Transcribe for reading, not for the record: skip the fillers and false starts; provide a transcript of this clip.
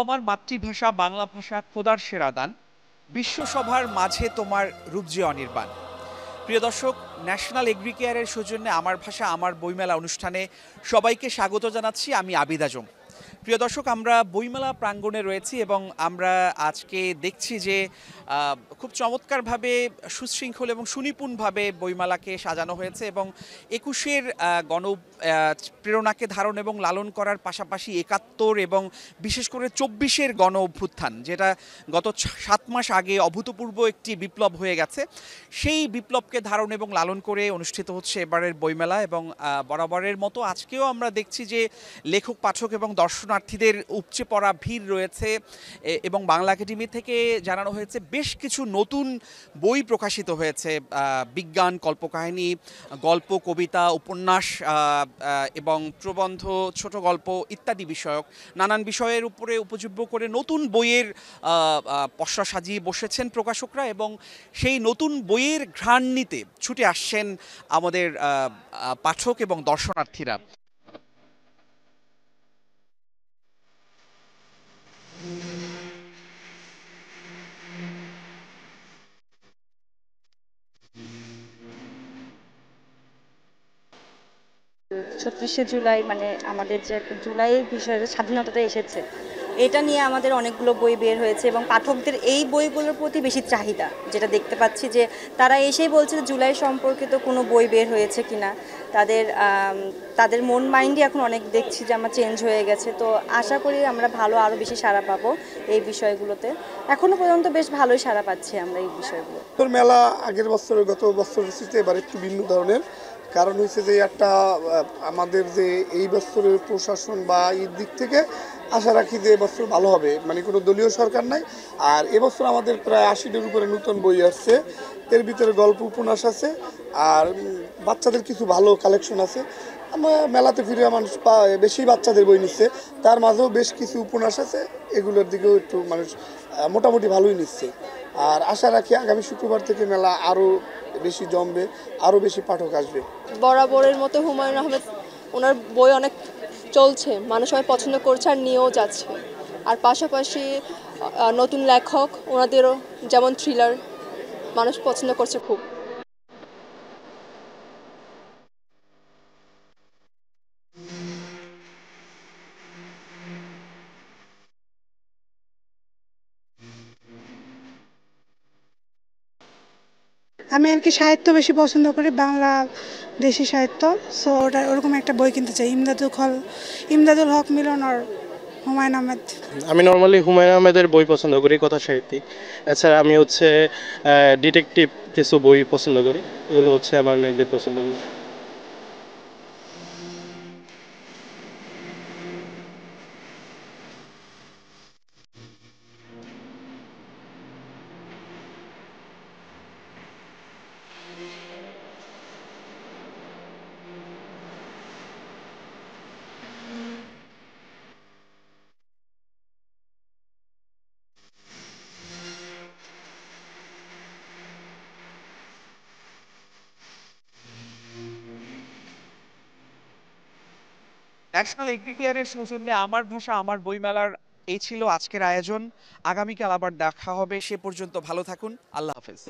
আমার মাতৃভাষা বাংলা ভাষা খোদার সেরা দান, বিশ্বসভার মাঝে তোমার রূপ যে অনির্বাণ। প্রিয় দর্শক, ন্যাশনাল এগ্রি কেয়ারের সৌজন্যে আমার ভাষা আমার বইমেলা অনুষ্ঠানে সবাইকে স্বাগত জানাচ্ছি। আমি আবিদ আজম। প্রিয় দর্শক, আমরা বইমেলা প্রাঙ্গণে রয়েছি এবং আমরা আজকে দেখছি যে খুব চমৎকারভাবে সুশৃঙ্খল এবং সুনিপুণভাবে বইমেলাকে সাজানো হয়েছে এবং ২১-এর গণ প্রেরণাকে ধারণ এবং লালন করার পাশাপাশি ৭১ এবং বিশেষ করে ২৪-এর গণ অভ্যুত্থান, যেটা গত ৭ মাস আগে অভূতপূর্ব একটি বিপ্লব হয়ে গেছে, সেই বিপ্লবকে ধারণ এবং লালন করে অনুষ্ঠিত হচ্ছে এবারের বইমেলা। এবং বরাবরের মতো আজকেও আমরা দেখছি যে লেখক, পাঠক এবং দর্শনার্থীদের উপচে পড়া ভিড় রয়েছে এবং বাংলা একাডেমি থেকে জানানো হয়েছে বেশ কিছু নতুন বই প্রকাশিত হয়েছে, বিজ্ঞান, কল্পকাহিনী, গল্প, কবিতা, উপন্যাস এবং প্রবন্ধ, ছোট গল্প ইত্যাদি বিষয়ক নানান বিষয়ের উপরে উপজীব্য করে নতুন বইয়ের পসরা সাজিয়ে বসেছেন প্রকাশকরা এবং সেই নতুন বইয়ের ঘ্রাণ নিতে ছুটে আসছেন আমাদের পাঠক এবং দর্শনার্থীরা। ছত্রিশে জুলাই মানে আমাদের যে একটা জুলাই বিষয়ে স্বাধীনতাটা এসেছে, এটা নিয়ে আমাদের অনেকগুলো বই বের হয়েছে এবং পাঠকদের এই বইগুলোর প্রতি বেশি চাহিদা, যেটা দেখতে পাচ্ছি যে তারা এসেই বলছে যে জুলাই সম্পর্কিত কোনো বই বের হয়েছে কিনা। তাদের তাদের মন মাইন্ডই এখন অনেক দেখছি যে আমার চেঞ্জ হয়ে গেছে। তো আশা করি আমরা ভালো আরও বেশি সাড়া পাবো এই বিষয়গুলোতে। এখনও পর্যন্ত বেশ ভালোই সাড়া পাচ্ছি আমরা এই বিষয়গুলো। মেলা আগের বছরের গত বছরের চেয়ে এবার একটু ভিন্ন ধরনের, কারণ হচ্ছে যে একটা আমাদের যে এই বছরের প্রশাসন বা এই দিক থেকে আশা রাখি যে এবছর ভালো হবে, মানে কোনো দলীয় সরকার নাই। আর এবছর আমাদের প্রায় ৮০টার উপরে নতুন বই আসছে, এর ভিতরে গল্প, উপন্যাস আছে আর বাচ্চাদের কিছু ভালো কালেকশন আছে। আমরা মেলাতে ফিরে মানুষ বেশি বাচ্চাদের বই নিচ্ছে, তার মাঝেও বেশ কিছু উপন্যাস আছে, এগুলোর দিকেও একটু মানুষ মোটামুটি ভালোই নিচ্ছে। আর আশা রাখি আগামী শুক্রবার থেকে মেলা আরও বেশি জমবে, আরও বেশি পাঠক আসবে। বরাবরের মতো হুমায়ুন আহমেদ, ওনার বই অনেক চলছে, মানুষ সবাই পছন্দ করছে আর নিয়েও যাচ্ছে। আর পাশাপাশি নতুন লেখক ওনাদেরও, যেমন থ্রিলার মানুষ পছন্দ করছে খুব। আমি আর কি সাহিত্য বেশি পছন্দ করি, বাংলা দেশি সাহিত্য। সো ওটা ওরকম একটা বই কিনতে চাই, ইমদাদুল হক মিলন আর হুমায়ুন আহমেদ। আমি নর্মালি হুমায়ুন আহমেদের বই পছন্দ করি, কথা সাহিত্যিক। এছাড়া আমি ডিটেকটিভ কিছু বই পছন্দ করি, এগুলো আমার নিজের পছন্দ। ন্যাশনাল এগ্রি কেয়ারের সৌজন্যে আমার ভাষা আমার বইমেলার এই ছিল আজকের আয়োজন। আগামীকাল আবার দেখা হবে, সে পর্যন্ত ভালো থাকুন। আল্লাহ হাফেজ।